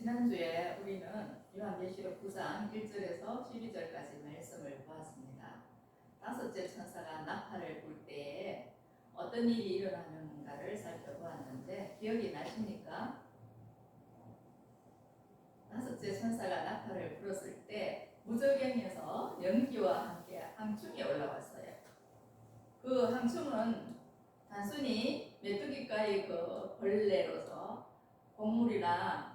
지난주에 우리는 요한계시록 9장 1절에서 12절까지 말씀을 보았습니다. 다섯째 천사가 나팔을 불 때에 어떤 일이 일어나는가를 살펴보았는데 기억이 나십니까? 다섯째 천사가 나팔을 불었을 때 무저갱에서 연기와 함께 항충이 올라왔어요. 그 항충은 단순히 메뚜기과의 그 벌레로서 곡물이나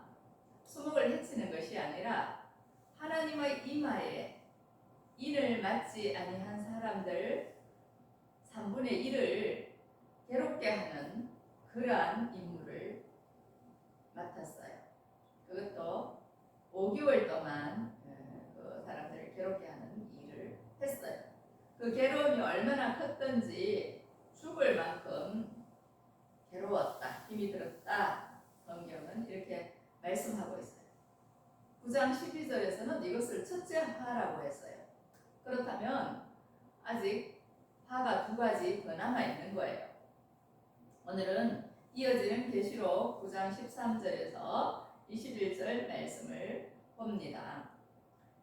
수목을 해치는 것이 아니라 하나님의 임하에 인을 맞지 아니한 사람들 3분의 1을 괴롭게 하는 그러한 임무를 맡았어요. 그것도 5개월 동안 그 사람들을 괴롭게 하는 일을 했어요. 그 괴로움이 얼마나 컸던지 죽을 만큼 괴로웠다, 힘이 들었다. 성경은 이렇게 말씀하고 있어요. 9장 12절에서는 이것을 첫째 화라고 했어요. 그렇다면 아직 화가 2가지 더 남아있는 거예요. 오늘은 이어지는 계시록 9장 13절에서 21절 말씀을 봅니다.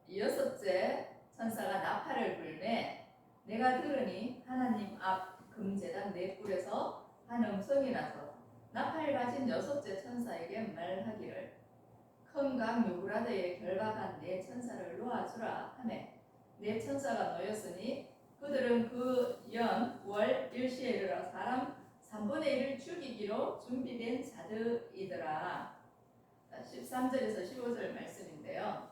이 6째 천사가 나팔을 불매 내가 들으니 하나님 앞 금제단 네 뿔에서 한 음성이 나서 나팔 가진 6째 천사에게 말하기를 큰 강 유브라데에 결박한 네 천사를 놓아주라 하매 네 천사가 놓였으니 그들은 그 연, 월, 일시에 이르러 사람 3분의 1을 죽이기로 준비된 자들이더라. 13절에서 15절 말씀인데요.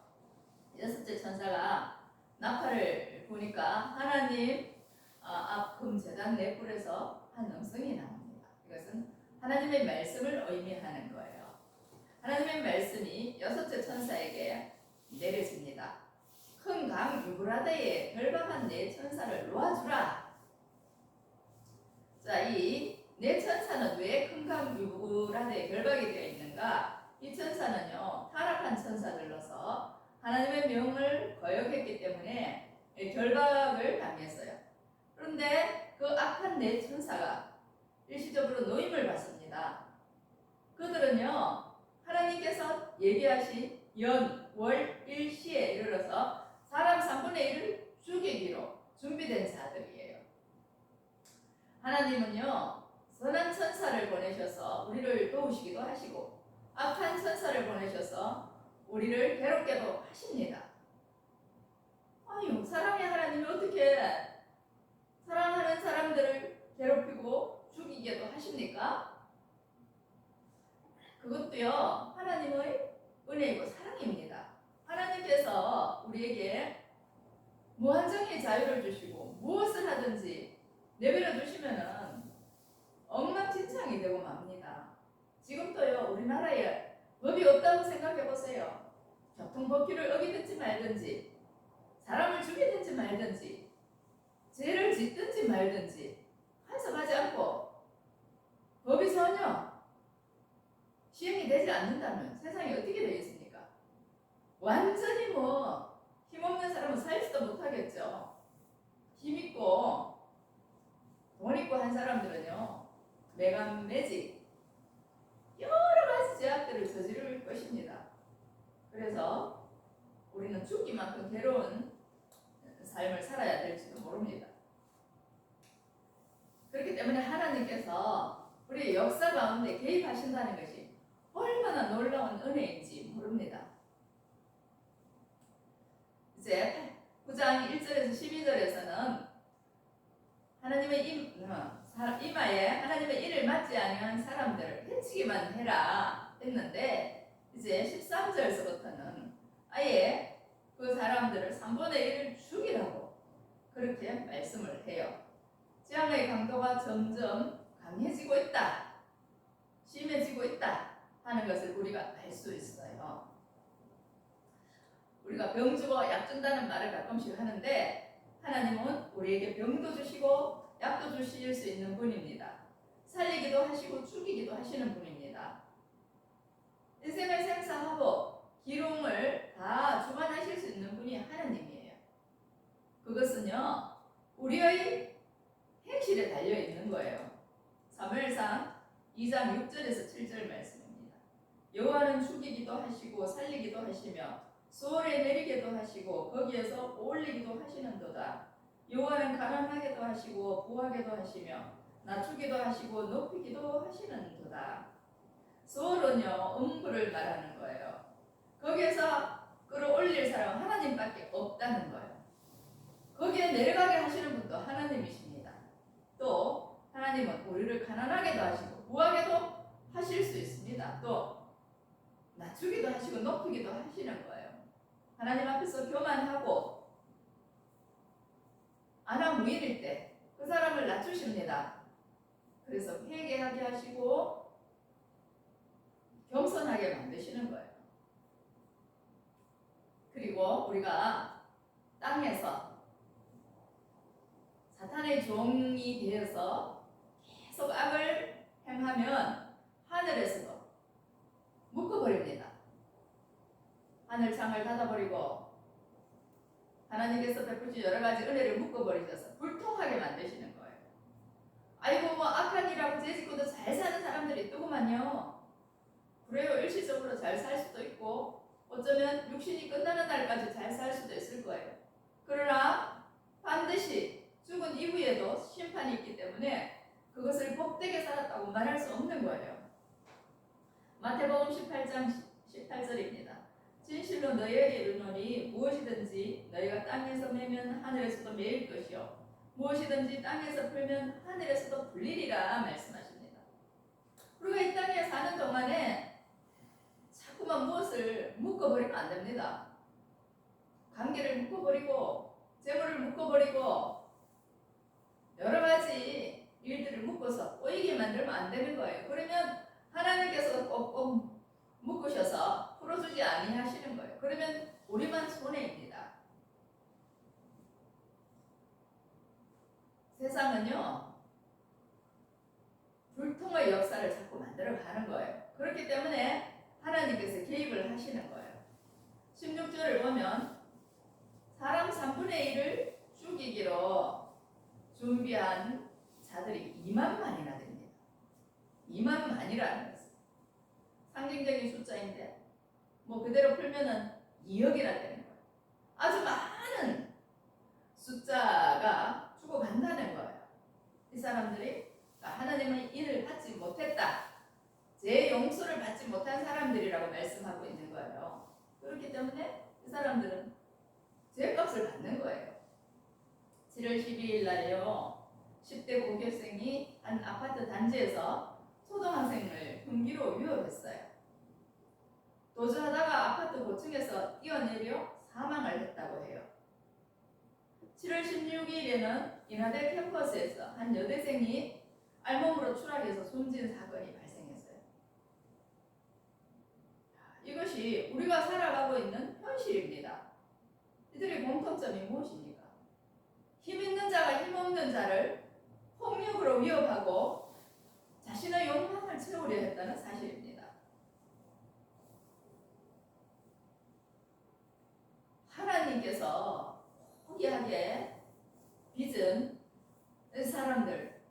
6째 천사가 나팔을 부니까 하나님 앞 금제단 네 뿔에서 한 음성이 나옵니다. 이것은 하나님의 말씀을 의미하는 거예요. 하나님의 말씀이 6째 천사에게 내려집니다. 큰 강 유브라데에 결박한 네 천사를 놓아주라. 자, 이 네 천사는 왜 큰 강 유브라데에 결박이 되어 있는가? 이 천사는요, 타락한 천사들로서 하나님의 명을 거역했기 때문에 결박을 당했어요. 그런데 그 악한 네 천사가 일시적으로 노임을 받습니다. 그들은요, 하나님께서 예비하신 연, 월, 일시에 이르러서 사람 3분의 1을 죽이기로 준비된 자들이에요. 하나님은요, 선한 천사를 보내셔서 우리를 도우시기도 하시고 악한 천사를 보내셔서 우리를 괴롭게도 하십니다. 아유, 사랑의 하나님이 어떻게 사랑하는 사람들을 괴롭히고 죽이게도 하십니까? 그것도요, 하나님의 은혜이고 사랑입니다. 하나님께서 우리에게 무한정의 자유를 주시고 무엇을 하든지 내버려 두시면은 엉망진창이 되고 맙니다. 지금도요, 우리나라에 법이 없다고 생각해 보세요. 교통법규를 어기든지 말든지, 사람을 죽이든지 말든지, 죄를 짓든지 말든지 한섭하지 않고 법이 전혀 시행이 되지 않는다면 세상이 어떻게 되겠습니까? 완전히 힘없는 사람은 살지도 못하겠죠. 힘있고 돈 있고 한 사람들은요, 매간매직 여러 가지 죄악들을 저지를 것입니다. 그래서 우리는 죽기만큼 괴로운 삶을 살아야 될지도 모릅니다. 그렇기 때문에 하나님께서 우리의 역사 가운데 개입하신다는 것이 얼마나 놀라운 은혜인지 모릅니다. 이제 9장 1절에서 12절에서는 하나님의 임하에 하나님의 일을 맡지 아니한 사람들을 해치기만 해라 했는데, 이제 13절에서부터는 아예 그 사람들을 3분의 1을 죽이라고 그렇게 말씀을 해요. 재앙의 강도가 점점 강해지고 있다, 심해지고 있다 하는 것을 우리가 알 수 있어요. 우리가 병 주고 약 준다는 말을 가끔씩 하는데 하나님은 우리에게 병도 주시고 약도 주실 수 있는 분입니다. 살리기도 하시고 죽이기도 하시는 분입니다. 인생을 생사하고 기름을 다 주관하실 수 있는 분이 하나님이에요. 그것은요, 우리의 행실에 달려 있는 거예요. 사무엘상 2장 6절에서 7절 말씀입니다. 여호와는 죽이기도 하시고 살리기도 하시며 수월에 내리게도 하시고 거기에서 올리기도 하시는도다. 여호와는 가난하게도 하시고 부하게도 하시며 낮추기도 하시고 높이기도 하시는도다. 수월은요, 음부를 말하는 거예요. 거기에서 끌어올릴 사람은 하나님밖에 없다는 거예요. 거기에 내려가게 하시는 분도 하나님이십니다. 또 하나님은 우리를 가난하게도 하시고 부하게도 하실 수 있습니다. 또 낮추기도 하시고 높이기도 하시는 거예요. 하나님 앞에서 교만하고 안하무인일 때 그 사람을 낮추십니다. 그래서 회개하게 하시고 겸손하게 만드시는 거예요. 그리고 우리가 땅에서 사탄의 종이 되어서 계속 악을 행하면 하늘에서도 묶어버립니다. 하늘 창을 닫아버리고 하나님께서 베푸신 여러 가지 은혜를 묶어버리셔서 불통하게 만드시는 거예요. 아이고 뭐 악한 일하고 죄짓고도 잘 사는 사람들이 있더구만요. 그래요. 일시적으로 잘 살 수도 있고 어쩌면 육신이 끝나는 날까지 잘 살 수도 있을 거예요. 그러나 반드시 죽은 이후에도 심판이 있기 때문에 그것을 복되게 살았다고 말할 수 없는 거예요. 마태복음 18장 18절입니다. 진실로 너희에게 이르노니 무엇이든지 너희가 땅에서 매면 하늘에서도 매일 것이요 무엇이든지 땅에서 풀면 하늘에서도 풀리리라 말씀하십니다. 우리가 이 땅에 사는 동안에 자꾸만 무엇을 묶어버리면 안 됩니다. 관계를 묶어버리고 재물을 묶어버리고 여러 가지 일들을 묶어서 꼬이게 만들면 안 되는 거예요. 그러면 하나님께서 꼭꼭 묶으셔서 풀어주지 아니하시는 거예요. 그러면 우리만 손해입니다. 세상은요 불통의 역사를 자꾸 만들어가는 거예요. 그렇기 때문에 하나님께서 개입을 하시는 거예요. 16절을 보면 사람 3분의 1을 죽이기로 준비한 자들이 2만만이나 됩니다. 2만만이라는 것은 상징적인 숫자인데 뭐 그대로 풀면은 2억이나 되는 거예요. 아주 많은 숫자가 죽어간다는 거예요. 이 사람들이 하나님의 일을 받지 못했다. 제 용서를 받지 못한 사람들이라고 말씀하고 있는 거예요. 그렇기 때문에 이 사람들은 죄값을 받는 거예요. 7월 12일 날에요. 10대 고교생이 한 아파트 단지에서 초등학생을 흉기로 위협했어요. 도주하다가 아파트 고층에서 뛰어내려 사망을 했다고 해요. 7월 16일에는 인하대 캠퍼스에서 한 여대생이 알몸으로 추락해서 숨진 사건이 발생했어요. 이것이 우리가 살아가고 있는 현실입니다. 이들의 공통점이 무엇입니까? 힘 있는 자가 힘 없는 자를 폭력으로 위협하고 자신의 욕망을 채우려 했다는 사실입니다. 하나님께서 포기하게 빚은 사람들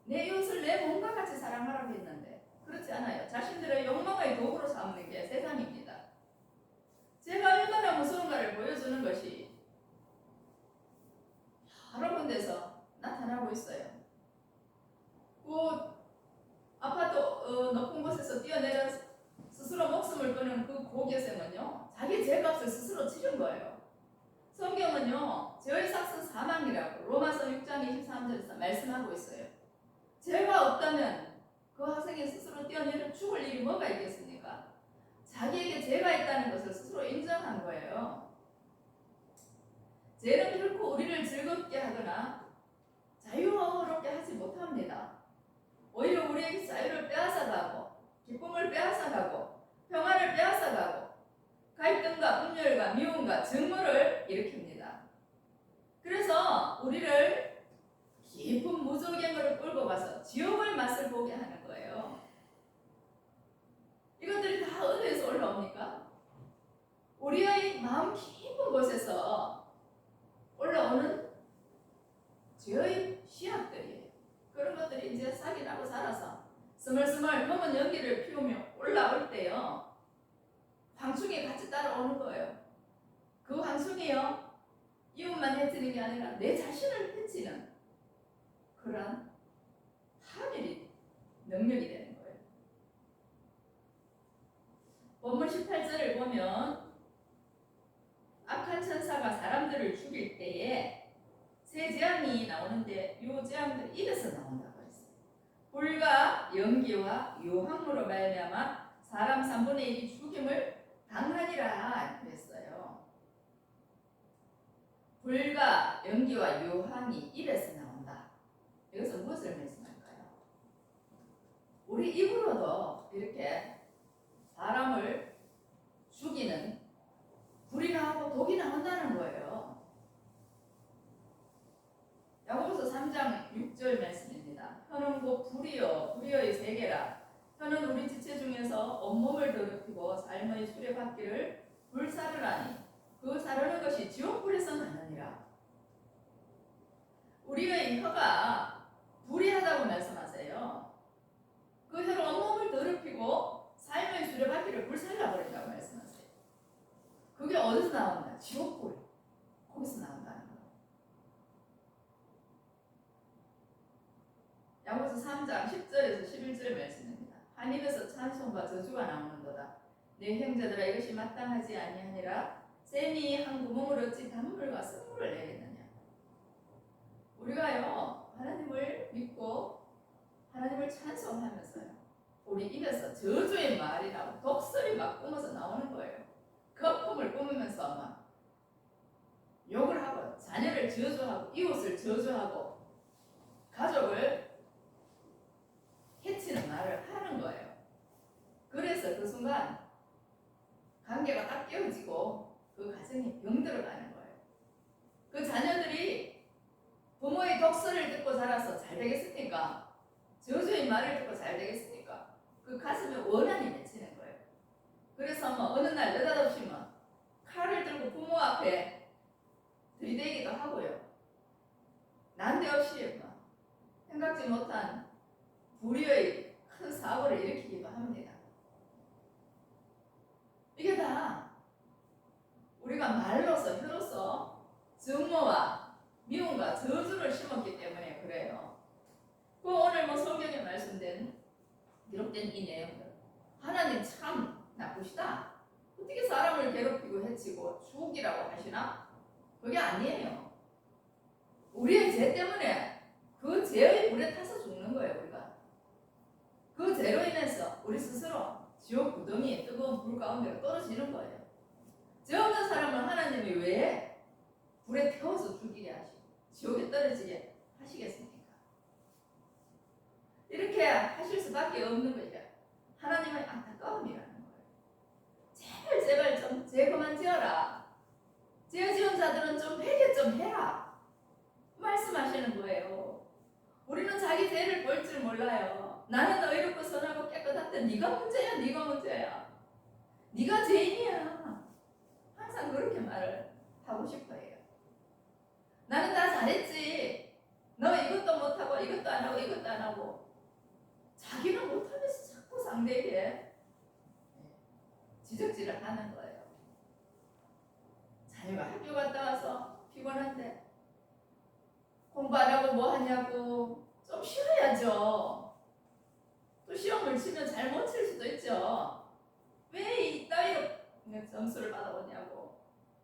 내 이웃을 내 몸과 같이 사랑하라고 했는데 그렇지 않아요. 자신들의 욕망의 도구로 삼는 게 세상입니다. 제가 얼마나 무서운가를 보여주는 것이 여러 군데서 나타나고 있어요. 그 아파트 높은 곳에서 뛰어내려 스스로 목숨을 끊은 그 고교생은요 자기 죄값을 스스로 치른 거예요. 성경은요 죄의 삭은 사망이라고 로마서 6장 23절에서 말씀하고 있어요. 죄가 없다면 그 학생이 스스로 뛰어내려 죽을 일이 뭐가 있겠습니까? 자기에게 죄가 있다는 것을 스스로 인정한 거예요. 죄는 결코 우리를 즐겁게 하거나 자유롭게 하지 못합니다. 오히려 우리에게 자유를 빼앗아가고 기쁨을 빼앗아가고 평안을 빼앗아가고 갈등과 분열과 미움과 증오를 일으킵니다. 그래서 우리를 깊은 무저갱으로 끌고 가서 지옥의 맛을 보게 하는 거예요. 이것들이 다 어디에서 올라옵니까? 우리의 마음 깊은 곳에서 올라오는 죄의 씨앗들이에요. 그런 것들이 이제 싹이 나고 살아서 스멀스멀 검은 연기를 피우며 올라올 때요. 영이요. 이웃만 해치는 게 아니라 내 자신을 해치는 그런 하늘이 능력이 되는 거예요. 본문 18절을 보면 악한 천사가 사람들을 죽일 때에 세 재앙이 나오는데 이 재앙들이 입에서 나온다고 했어요. 불과 연기와 유황으로 말미암아 사람 3분의 1이 죽임을 당하니라 그랬어요. 불과 연기와 유황이 입에서 나온다. 이것은 무엇을 말씀할까요? 우리 입으로도 이렇게 사람을 죽이는 불이 나오고 독이 나온다는 거예요. 야고보서 3장 6절 말씀입니다. 혀는 곧 불이요 불의의 세계라. 혀는 우리 지체 중에서 온몸을 더럽히고 삶의 수레바퀴를 불사르라니 그 사르는 것이 지옥불에서 나느니라. 우리의 혀가 불의하다고 말씀하세요. 그 혀로 온몸을 더럽히고 삶의 수레바퀴를 불살라버린다고 말씀하세요. 그게 어디서 나온다? 지옥불. 거기서 나온다는 거예요. 야고보서 3장 10절에서 11절 말씀입니다. 한 입에서 찬송과 저주가 나오는도다. 내 형제들아 이것이 마땅하지 아니하니라. 샘이 한 구멍을 어찌 단물과 쓴물을 내겠느냐. 우리가요 하나님을 믿고 하나님을 찬송하면서요 우리 입에서 저주의 말이라고 독설이 막 뿜어서 나오는 거예요. 거품을 뿜으면서 막 욕을 하고 자녀를 저주하고 이웃을 저주하고 가족을 해치는 말을 하는 거예요. 그래서 그 순간 관계가 딱 깨어지고 그 가정이 병들어가는 거예요. 그 자녀들이 부모의 독설을 듣고 자라서 잘 되겠습니까? 저주의 말을 듣고 잘 되겠습니까? 그 가슴에 원한이 맺히는 거예요. 그래서 뭐 어느 날 느닷없이 뭐 칼을 들고 부모 앞에 들이대기도 하고요. 난데없이 뭐 생각지 못한 불의의 큰 사고를 일으키기도 합니다. 이게 다 우리가 말로서 혀로서 증오와 미움과 저주를 심었기 때문에 그래요. 그 오늘 뭐 성경에 말씀된 기록된 이 내용들 하나님 참 나쁘시다. 어떻게 사람을 괴롭히고 해치고 죽이라고 하시나? 그게 아니에요. 우리의 죄 때문에 그 죄의 불에 타서 죽는 거예요. 우리가 그 죄로 인해서 우리 스스로 지옥 구덩이에 뜨거운 불 가운데 떨어지는 거예요. 죄 없는 사람은 하나님이 왜 불에 태워서 죽이게 하시고 지옥에 떨어지게 하시겠습니까? 이렇게 하실 수밖에 없는 거죠. 하나님의 안타까움이라는 거예요. 제발 좀 죄 그만 지어라. 죄 지은 자들은 좀 회개 좀 해라. 말씀하시는 거예요. 우리는 자기 죄를 볼 줄 몰라요. 나는 의롭고 선하고 깨끗한데 네가 문제야. 네가 문제야. 네가 죄인이야. 항상 그렇게 말을 하고 싶어해요. 나는 다 잘했지. 너 이것도 못하고 이것도 안 하고 이것도 안 하고 자기는 못하면서 자꾸 상대에게 지적질을 하는 거예요. 자녀가 학교 갔다 와서 피곤한데 공부 안 하고 뭐 하냐고 좀 쉬어야죠. 또 시험을 치면 잘 못 칠 수도 있죠. 왜 이따위로 점수를 받아오냐고.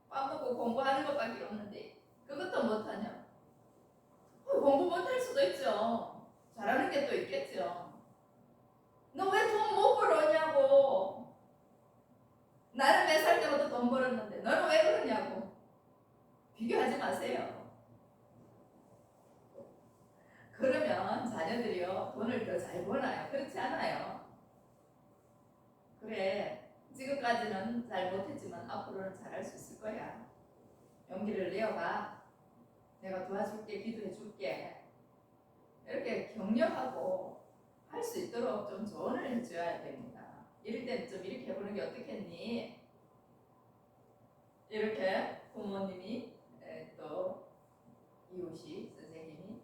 밥 먹고 공부하는 것밖에 없는데 그것도 못하냐. 공부 못할 수도 있죠. 잘하는 게 또 있겠죠. 너 왜 돈 못 벌었냐고. 나는 몇 살 때부터 돈 벌었는데 너는 왜 그러냐고. 비교하지 마세요. 그러면 자녀들이요 돈을 더 잘 버나요? 그렇지 않아요. 그래 지금까지는 잘 못했지만 앞으로는 잘할 수 있을 거야. 용기를 내어봐. 내가 도와줄게. 기도해줄게. 이렇게 격려하고 할 수 있도록 좀 조언을 해줘야 됩니다. 이럴 때는 좀 이렇게 해보는 게 어떻겠니? 이렇게 부모님이 또 이웃이 선생님이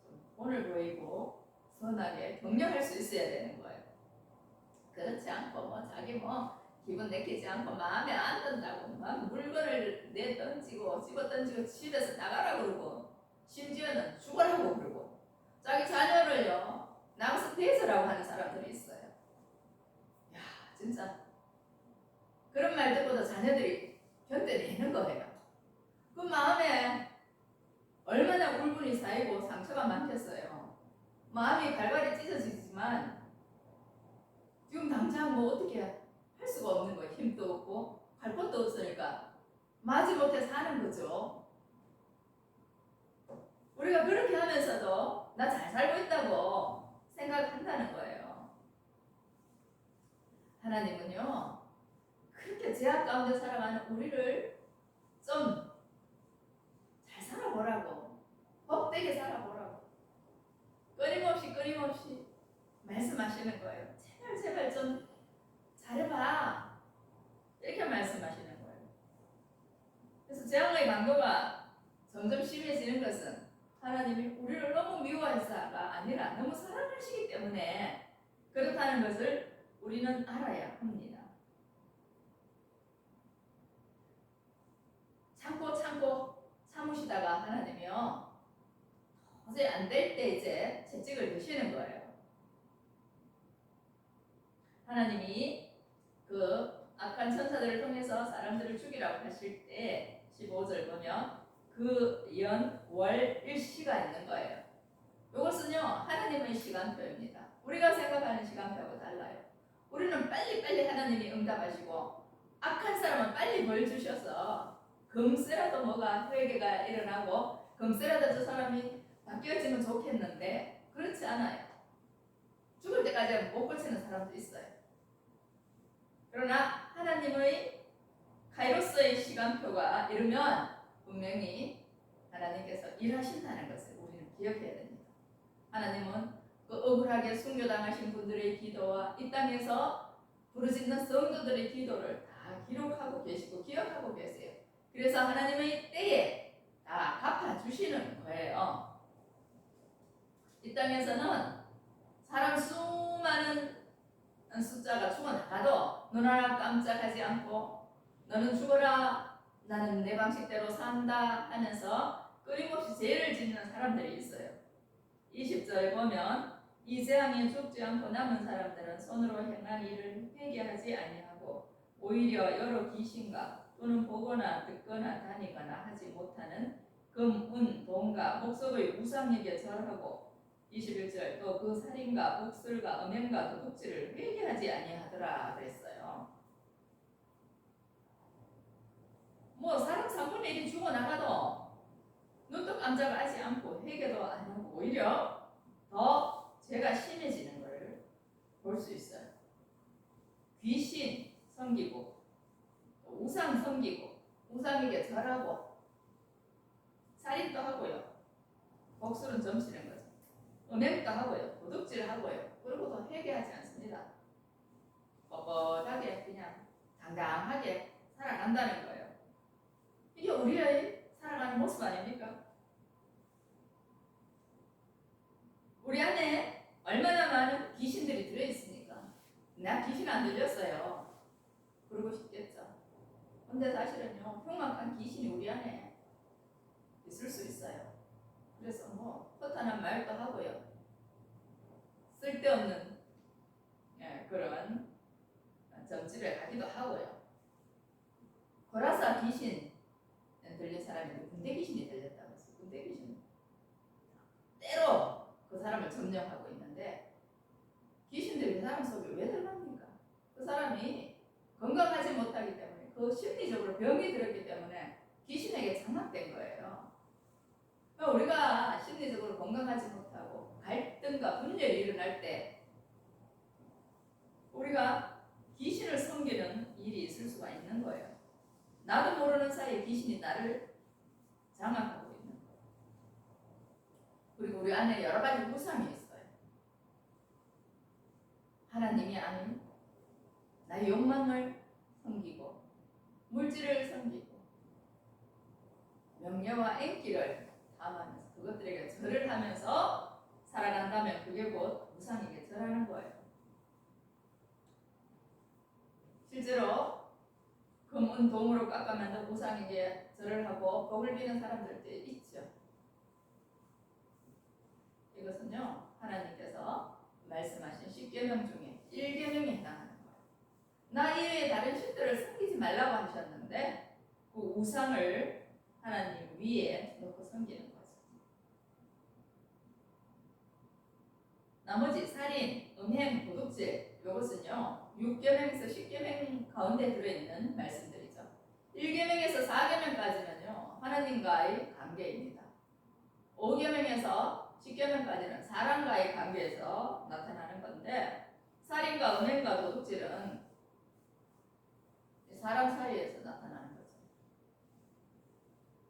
좀 본을 보이고 선하게 격려할 수 있어야 되는 거예요. 그렇지 않고 뭐 자기 뭐 기분 내키지 않고 마음에 안 든다고 막 물건을 내던지고 집어던지고 집에서 나가라고 그러고 심지어는 죽으라고 그러고 자기 자녀를요 나가서 대서라고 하는 사람들이 있어요. 야 진짜 그런 말 듣고도 자녀들이 견뎌내는 거예요. 그 마음에 얼마나 울분이 쌓이고 상처가 많겠어요. 마음이 발발이 찢어지지만 지금 당장 뭐 어떻게 할 수가 없는 거예요. 힘도 없고 갈 곳도 없으니까 마지못해 사는 거죠. 우리가 그렇게 하면서도 나 잘 살고 있다고 생각한다는 거예요. 하나님은요 그렇게 제약 가운데 살아가는 우리를 좀 잘 살아보라고 복되게 살아보라고 끊임없이 말씀하시는 거예요. 제발 좀 잘해봐 이렇게 말씀하시는 거예요. 그래서 재앙의 강도가 점점 심해지는 것은 하나님이 우리를 너무 미워해서가 아니라 너무 사랑하시기 때문에 그렇다는 것을 우리는 알아야 합니다. 참으시다가 하나님이요 도저히 안 될 때 이제 채찍을 드시는 거예요. 하나님이 그 악한 천사들을 통해서 사람들을 죽이라고 하실 때 15절 보면 그 연, 월, 일시가 있는 거예요. 이것은요 하나님의 시간표입니다. 우리가 생각하는 시간표하고 달라요. 우리는 빨리 하나님이 응답하시고 악한 사람은 빨리 벌 주셔서 금세라도 뭐가 회개가 일어나고 금세라도 저 사람이 바뀌어지면 좋겠는데 그렇지 않아요. 죽을 때까지 못 고치는 사람도 있어요. 그러나 하나님의 카이로스의 시간표가 이르면 분명히 하나님께서 일하신다는 것을 우리는 기억해야 됩니다. 하나님은 그 억울하게 순교당하신 분들의 기도와 이 땅에서 부르짖는 성도들의 기도를 다 기록하고 계시고 기억하고 계세요. 그래서 하나님의 때에 다 갚아주시는 거예요. 이 땅에서는 사람 수많은 숫자가 죽어나가도 눈 하나 깜짝하지 않고 너는 죽어라 나는 내 방식대로 산다 하면서 끊임없이 죄를 짓는 사람들이 있어요. 20절에 보면 이 재앙에 죽지 않고 남은 사람들은 손으로 행한 일을 회개하지 아니하고 오히려 여러 귀신과 또는 보거나 듣거나 다니거나 하지 못하는 금, 은, 돈과 목석의 우상에게 절하고 21절 또 그 살인과 복술과 음행과 도둑질을 회개하지 아니하더라 그랬어요. 뭐 사람 3분의 1이 죽어나가도 눈도 깜짝하지 않고 회개도 안 하고 오히려 더 죄가 심해지는 걸 볼 수 있어요. 귀신 섬기고 우상 섬기고 우상에게 절하고 살인도 하고요. 복술은 점치는 거죠. 음행도 하고요. 도둑질 하고요. 그러고도 회개하지 않습니다. 뻣뻣하게 그냥 당당하게 살아간다는 거예요. 이게 우리의 살아가는 모습 아닙니까? 우리 안에 얼마나 많은 귀신들이 들어있습니까? 나 귀신 안 들렸어요. 그러고 싶겠죠. 근데 사실은요 흉악한 귀신이 우리 안에 있을 수 있어요. 그래서 뭐 허탄한 말도 하고요. 쓸데없는 그런 점집에 가기도 하고요. 고라사 귀신 들린 사람이 군대 귀신이 들렸다고 했어요. 군대 귀신 때로 그 사람을 점령하고 있는데 귀신들이 그 사람 속에 왜 들어갑니까? 그 사람이 건강하지 못하기 때문에 그 심리적으로 병이 들었기 때문에 귀신에게 장악된 거예요. 우리가 심리적으로 건강하지 못하고 갈등과 분열이 일어날 때 우리가 귀신을 섬기는 일이 있을 수가 있는 거예요. 나도 모르는 사이에 귀신이 나를 장악하고 있는 거예요. 그리고 우리 안에 여러 가지 우상이 있어요. 하나님이 아닌 나의 욕망을 섬기고 물질을 섬기고 명예와 인기를 담으면서 그것들에게 절을 하면서 살아간다면 그게 곧 우상에게 절하는 거예요. 실제로 금은 동으로 깎아 만든 우상에게 절을 하고 복을 비는 사람들도 있죠. 이것은요, 하나님께서 말씀하신 10계명 중에 1계명에 해당하는 거예요. 나 이외에 다른 신들을 섬기지 말라고 하셨는데 그 우상을 하나님 위에 놓고 섬기는 거죠. 나머지 살인, 음행, 도둑질 이것은요 6계명에서 10계명 가운데 들어있는 말씀들이죠. 1계명에서 4계명까지는요 하나님과의 관계입니다. 5계명에서 10계명까지는 사람과의 관계에서 나타나는 건데 살인과 음행과 도둑질은 사람 사이에서 나타나는 거죠.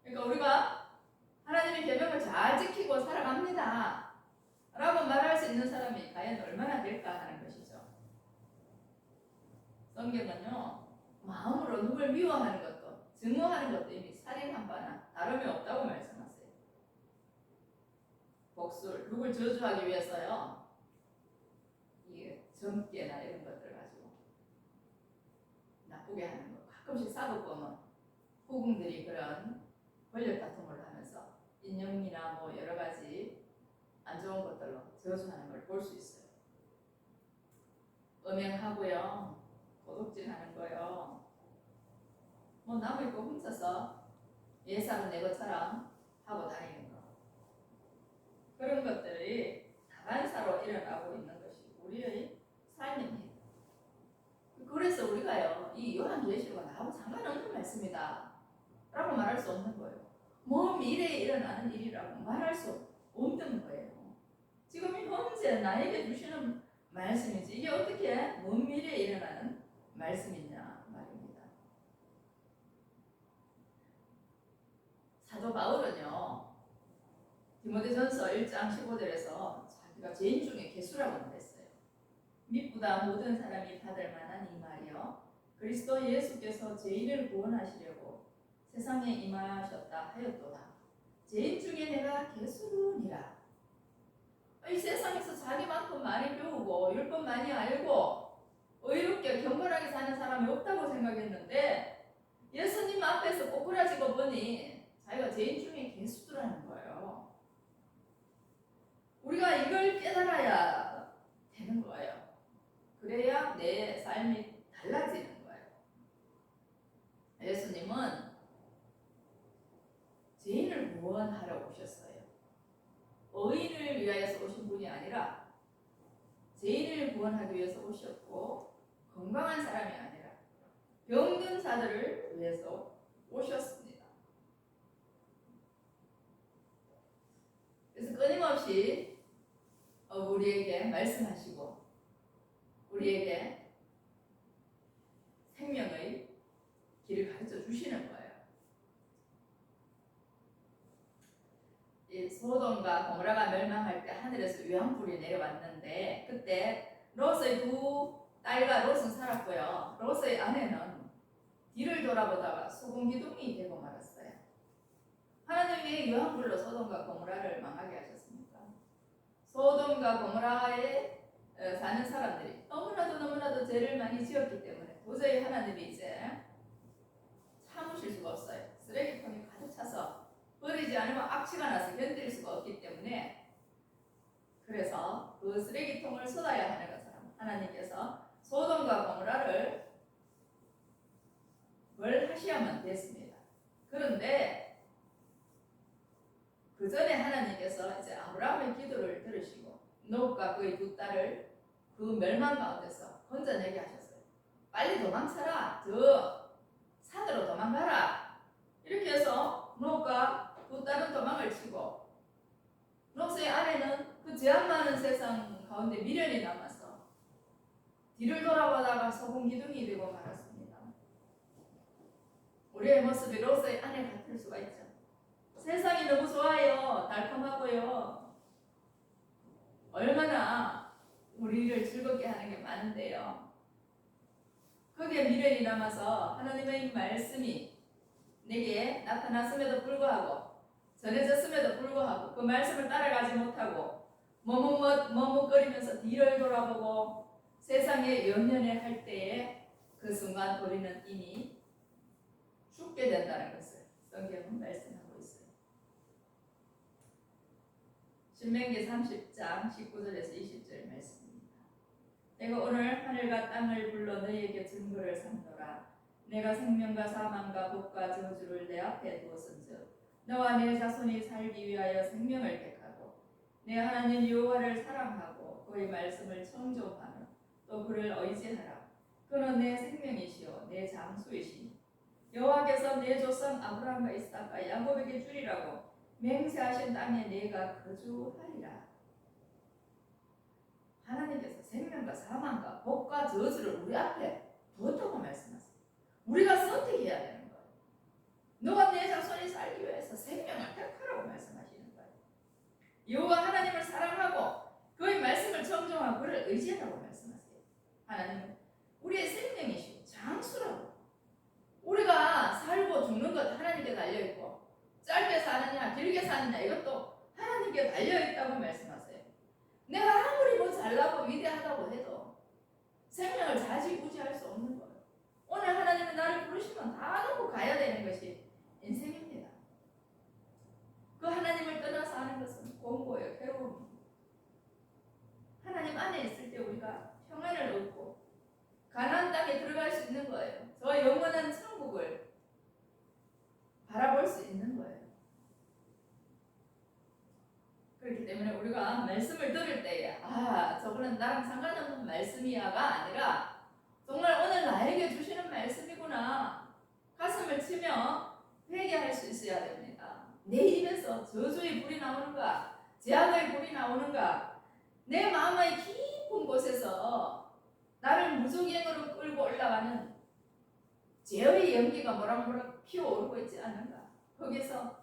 그러니까 우리가 하나님의 계명을 잘 지키고 살아갑니다 라고 말할 수 있는 사람이 과연 얼마나 될까 하는 것이죠. 성경은요 마음으로 누굴 미워하는 것도 증오하는 것도 이미 살인한 바나 다름이 없다고 말씀하세요. 복술, 누굴 저주하기 위해서요 이게 점괘나 이런 것들 가지고 나쁘게 하는 거. 가끔씩 사법범은 후궁들이 그런 권력 다툼을 하면서 인형이나 뭐 여러 가지 안 좋은 것들로 저주하는 걸 볼 수 있어요. 음행하고요, 도둑질하는 거요. 뭐 남의 거 훔쳐서 예사는 내 것처럼 하고 다니는 거. 그런 것들이 다반사로 일어나고 있는 것이 우리의 삶입니다. 그래서 우리가요, 이 요한계시록은 나하고 상관없는 말씀이다 라고 말할 수 없는 거예요. 먼 미래에 일어나는 일이라고 말할 수 없는 거예요. 지금 이 현재 나에게 주시는 말씀이지 이게 어떻게 먼 미래에 일어나는 말씀이냐 말입니다. 사도 바울은요 디모데전서 1장 15절에서 자기가 죄인 중에 괴수라고 말했어요. 미쁘다 모든 사람이 받을 만한 이 말이요 그리스도 예수께서 죄인을 구원하시려고 세상에 임하셨다 하였도다. 죄인 중에 내가 괴수니라. 이 세상에서 자기만큼 많이 배우고 율법 많이 알고 의롭게 경건하게 사는 사람이 없다고 생각했는데 예수님 앞에서 꼬꾸라지고 보니 자기가 죄인 중에 괴수라는 거예요. 우리가 이걸 깨달아야 되는 거예요. 그래야 내 삶이 달라지는 거예요. 예수님은 죄인을 구원하러 오셨어요. 의인을 위하여서 오신 분이 아니라 죄인을 구원하기 위해서 오셨고 건강한 사람이 아니라 병든 자들을 위해서 오셨습니다. 그래서 끊임없이 우리에게 말씀하시고 우리에게 생명의 길을 가르쳐 주시는 거예요. 이 소돔과 고모라가 멸망할 때 하늘에서 유황불이 내려왔는데 그때 롯의 두 딸과 롯은 살았고요. 롯의 아내는 뒤를 돌아보다가 소금 기둥이 되고 말았어요. 하나님이 왜 유황불로 소돔과 고모라를 망하게 하셨습니까? 소돔과 고모라에 사는 사람들이 너무나도 죄를 많이 지었기 때문에 도저히 하나님이 이제 참으실 수가 없어요. 쓰레기통이 가득 차서 버리지 않으면 악취가 나서 견딜 수가 없기 때문에 그래서 그 쓰레기통을 쏟아야 하는 것처럼 하나님께서 소돔과 고모라를 벌하셔야만 됐습니다. 그런데 그 전에 하나님께서 이제 아브라함의 기도를 들으시고 롯과 그의 두 딸을 그 멸망 가운데서 건져내게 하셨어요. 빨리 도망쳐라. 저 산으로 도망가라. 이렇게 해서 롯과 두 딸은 도망을 치고 롯의 아내는 그 제한 많은 세상 가운데 미련이 남아서 뒤를 돌아보다가 소금 기둥이 되고 말았습니다. 우리의 모습이 롯의 아내 같을 수가 있죠. 세상이 너무 좋아요. 달콤하고요. 얼마나 우리를 즐겁게 하는 게 많은데요. 거기에 미련이 남아서 하나님의 말씀이 내게 나타났음에도 불구하고 전해졌음에도 불구하고 그 말씀을 따라가지 못하고 머뭇거리면서 뒤를 돌아보고 세상에 연연해 할 때에 그 순간 우리는 이미 죽게 된다는 것을 성경은 말씀하고 있어요. 신명기 30장 19절에서 20절 말씀입니다. 내가 오늘 하늘과 땅을 불러 너희에게 증거를 삼노라. 내가 생명과 사망과 복과 저주를 내 앞에 두었은즉 너와 내 자손이 살기 위하여 생명을 택하고 내 하나님 여호와를 사랑하고 그의 말씀을 청종하며 또 그를 의지하라. 그는 내 생명이시요 내 장수이시니 여호와께서 내 조상 아브라함과 이삭과 야곱에게 주리라고 맹세하신 땅에 내가 거주하리라. 하나님께서 생명과 사망과 복과 저주를 우리 앞에 두었다고 말씀하세요. 우리가 선택해야 되는 거예요. 너와 내 자손이 살기 위해서 생명을 택하라고 말씀하시는 거예요. 여호와 하나님을 사랑하고 그의 말씀을 청종하고 그를 의지하라고 말씀하세요. 하나님은 우리의 생명이시고 장수라고. 우리가 살고 죽는 것 하나님께 달려있고 짧게 사느냐 길게 사느냐 이것도 하나님께 달려있다고 말씀하세요. 내가 아무리 뭐 잘나고 위대하다고 해도 생명을 좌지우지할 수 없는 거예요. 오늘 하나님은 나를 부르시면 다 놓고 가야 되는 것이 인생입니다. 그 하나님을 떠나서 하는 것은 공고예요. 괴로움입니다. 하나님 안에 있을 때 우리가 평안을 얻고 가나안 땅에 들어갈 수 있는 거예요. 저 영원한 천국을 바라볼 수 있는 거예요. 그렇기 때문에 우리가 말씀을 들을 때에 저거는 나랑 상관없는 말씀이야가 아니라 정말 오늘 나에게 주시는 말씀이구나 가슴을 치며 회개할 수 있어야 됩니다. 내 입에서 저주의 불이 나오는가 제약의 불이 나오는가 내 마음의 깊은 곳에서 나를 무적행으로 끌고 올라가는 죄의 연기가 모락모락 피어오르고 있지 않은가. 거기서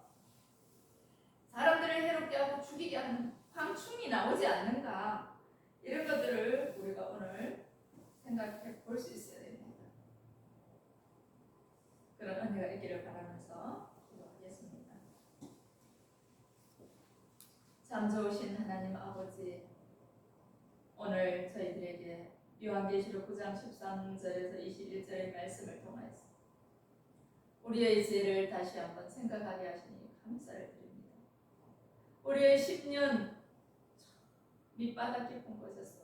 사람들을 해롭게 하고 죽이게 하는 황충이 나오지 않는가. 이런 것들을 우리가 오늘 생각해 볼 수 있어야 됩니다. 그런 은혜가 있기를 바라면서 기도하겠습니다. 참 좋으신 하나님 아버지, 오늘 저희들에게 요한계시록 9장 13절에서 21절의 말씀을 통해서 우리의 죄를 다시 한번 생각하게 하시니 감사를 드립니다. 우리의 10년 밑바닥 깊은 곳에서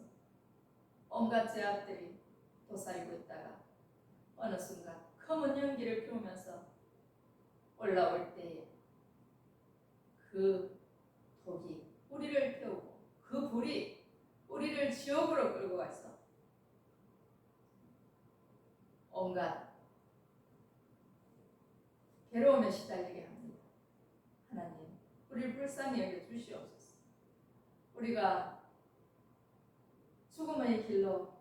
온갖 죄악들이 도사리고 있다가 어느 순간 검은 연기를 피우면서 올라올 때에 그 독이 우리를 태우고 그 불이 우리를 지옥으로 끌고 가서 온갖 괴로움에 시달리게 합니다. 하나님, 우리를 불쌍히 여겨 주시옵소서. 우리가 죽음의 길로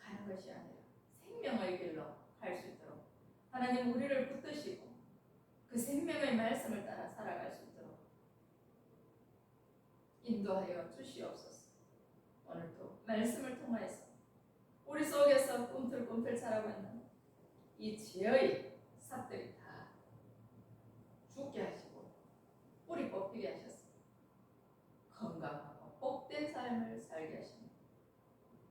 가는 것이 아니라 생명의 길로 갈 수 있도록 하나님 우리를 붙드시고 그 생명의 말씀을 따라 살아갈 수 있도록 인도하여 주시옵소서. 오늘도 말씀을 통해서 우리 속에서 꿈틀꿈틀 자라고 있는 이 죄의 삽들이 다 죽게 하시고 뿌리 뽑히게 하셔서 건강하고 복된 삶을 살게 하십니다.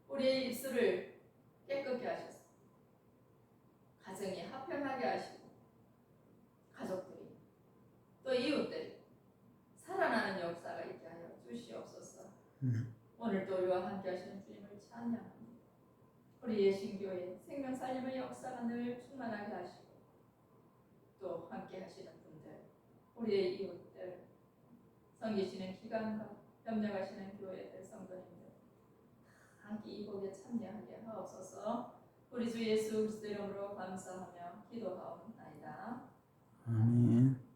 우리의 입술을 깨끗게 하셔서 가정이 화평하게 하시고 가족들이 또 이웃들이 살아나는 역사가 있게 하여 주시옵소서. 오늘도 우리와 함께 하시는 주님을 찬양합니다. 우리 예신교회 생명살림의 역사가 늘 충만하게 하시고 또 함께 하시는 분들, 우리의 이웃들, 섬기시는 기관과 협력하시는 교회들, 성도님들 함께 이 복에 참여하게 하옵소서. 우리 주 예수 그리스도 이름으로 감사하며 기도하옵나이다. 아멘.